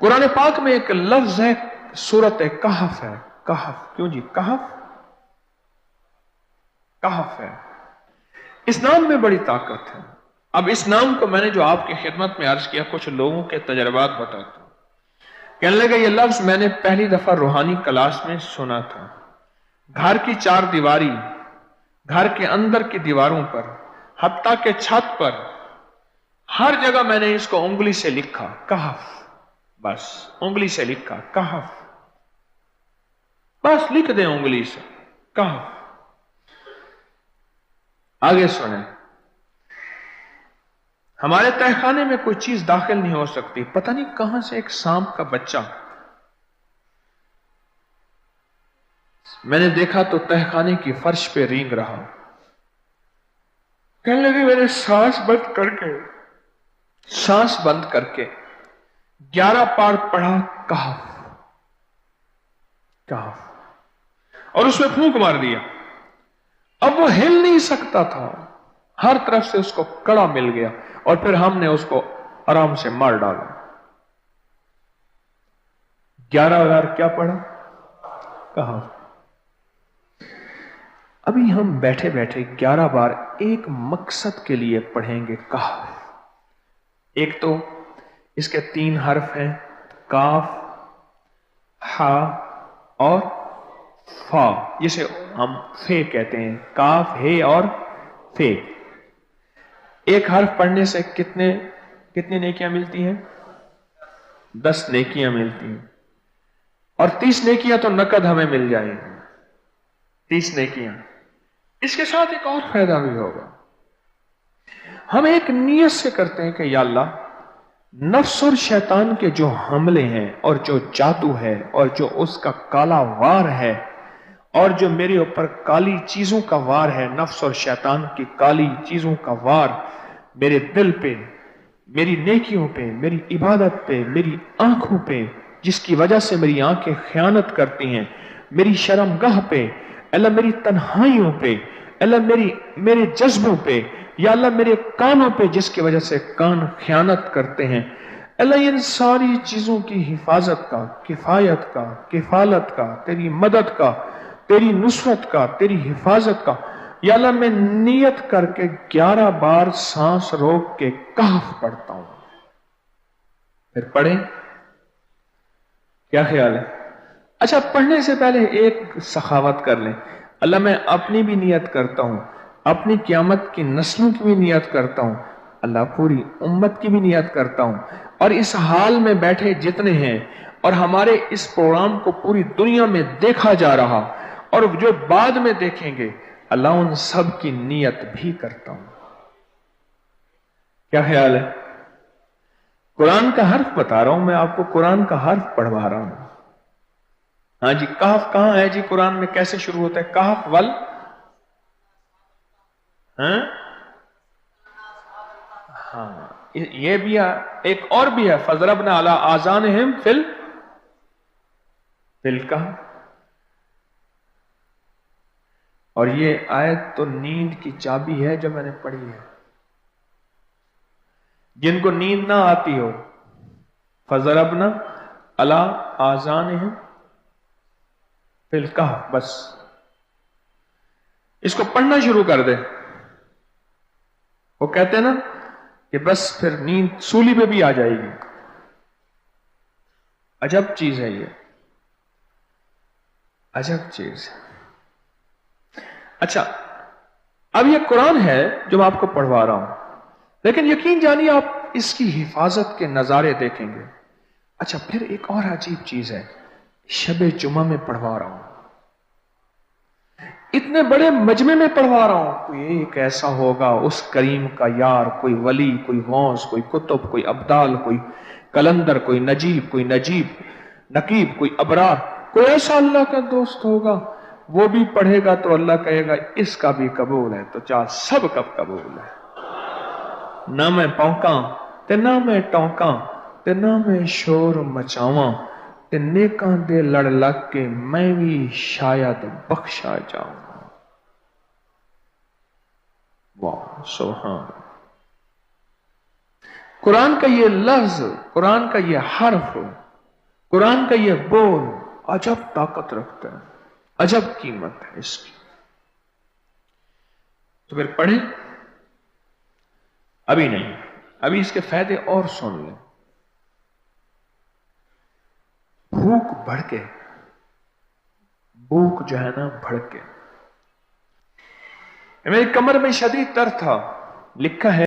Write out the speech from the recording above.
कुरान पाक में एक लफ्ज है, सूरत कहफ है। कहफ, क्यों जी? कहफ, कहफ है। इस नाम में बड़ी ताकत है। अब इस नाम को मैंने जो आपकी खिदमत में अर्ज किया, कुछ लोगों के तजर्बात बताता हूं। कहने लगे ये लफ्ज मैंने पहली दफा रूहानी क्लास में सुना था। घर की चार दीवारी, घर के अंदर की दीवारों पर, हत्ता के छत पर, हर जगह मैंने इसको उंगली से लिखा, कहफ। बस उंगली से लिखा, कहफ। बस लिख दें उंगली से, कहफ। आगे सुने, हमारे तहखाने में कोई चीज दाखिल नहीं हो सकती। पता नहीं कहां से एक सांप का बच्चा मैंने देखा तो तहखाने की फर्श पे रेंग रहा। कहने लगे मैंने सांस बंद करके 11 पार पढ़ा, कहफ कहफ, और उसमें फूंक मार दिया। अब वो हिल नहीं सकता था, हर तरफ से उसको कड़ा मिल गया, और फिर हमने उसको आराम से मार डाला। 11 बार क्या पढ़ा? कहफ। अभी हम बैठे बैठे 11 बार एक मकसद के लिए पढ़ेंगे, कहफ। एक तो इसके 3 हर्फ हैं, काफ, हा और फा, जिसे हम फे कहते हैं। काफ, हे और फे। एक हर्फ पढ़ने से कितनी नेकियां मिलती हैं? 10 नेकियां मिलती हैं, और 30 नेकियां तो नकद हमें मिल जाएंगी। 30 नेकियां। इसके साथ एक और फायदा भी होगा। हम एक नियत से करते हैं कि या अल्लाह, नफ्स और शैतान के जो हमले हैं और जो जादू है और जो उसका काला वार है और जो मेरे ऊपर काली चीजों का वार है, नफ्स और शैतान की काली चीजों का वार मेरे दिल पे, मेरी नेकियों पे, मेरी इबादत पे, मेरी आंखों पे, जिसकी वजह से मेरी आंखें खयानत करती हैं, मेरी शर्मगाह पे, अल्लाह मेरी तन्हाइयों पे, अल्लाह मेरे जज्बों पे, या अल्लाह मेरे कानों पे, जिसकी वजह से कान खयानत करते हैं, अल्लाह इन सारी चीजों की हिफाजत का, किफायत का, किफालत का, तेरी मदद का, तेरी नुसरत का, तेरी हिफाजत का, या अल्लाह मैं नियत करके 11 बार सांस रोक के कहफ पढ़ता हूं। फिर पढ़ें, क्या ख्याल है? अच्छा, पढ़ने से पहले एक सखावत कर लें। अल्लाह मैं अपनी भी नियत करता हूं, अपनी क़यामत की नस्लों की भी नियत करता हूं, अल्लाह पूरी उम्मत की भी नियत करता हूं, और इस हाल में बैठे जितने हैं और हमारे इस प्रोग्राम को पूरी दुनिया में देखा जा रहा और जो बाद में देखेंगे, अल्लाह उन सब की नियत भी करता हूं। क्या ख्याल है? कुरान का हर्फ बता रहा हूं मैं आपको, कुरान का हर्फ पढ़वा रहा हूं। हाँ जी, कहफ कहां है जी? कुरान में कैसे शुरू होता है? कहफ वल, हाँ, ये भी है। एक और भी है, फजरबना अला आज़ानिहिम फिल कहफ। और ये आयत तो नींद की चाबी है जो मैंने पढ़ी है। जिनको नींद ना आती हो, फजरबना अला आज़ानिहिम फिल कहफ, बस इसको पढ़ना शुरू कर दे। वो कहते हैं ना कि बस फिर नींद सूली पे भी आ जाएगी। अजब चीज है ये, अजब चीज। अच्छा, अब ये कुरान है जो मैं आपको पढ़वा रहा हूं, लेकिन यकीन जानिए आप इसकी हिफाजत के नजारे देखेंगे। अच्छा, फिर एक और अजीब चीज है, शबे जुमा में पढ़वा रहा हूं, इतने बड़े मजमे में पढ़वा रहा हूं। कोई एक ऐसा होगा उस करीम का यार, कोई वली, कोई गौस, कोई कुतुब, कोई अब्दाल, कोई कलंदर, कोई नजीब, कोई नकीब, कोई अबरार, कोई ऐसा अल्लाह का दोस्त होगा, वो भी पढ़ेगा तो अल्लाह कहेगा इसका भी कबूल है। तो चाह सब कब कबूल है। ना मैं पौंका ते ना मैं टौंका ते ना मैं शोर मचावा ते नेकां दे लड़ लग के मैं भी शायद बख्शा जाऊं। वाह, सुभान। कुरान का ये लफ्ज, कुरान का ये हर्फ कुरान का यह बोल अजब ताकत रखता है, अजब कीमत है इसकी। तो फिर पढ़ें? अभी नहीं, अभी इसके फायदे और सुन लें। भूख भड़के, भूख जो है ना भड़के। मेरी कमर में शदीद दर्द था, लिखा है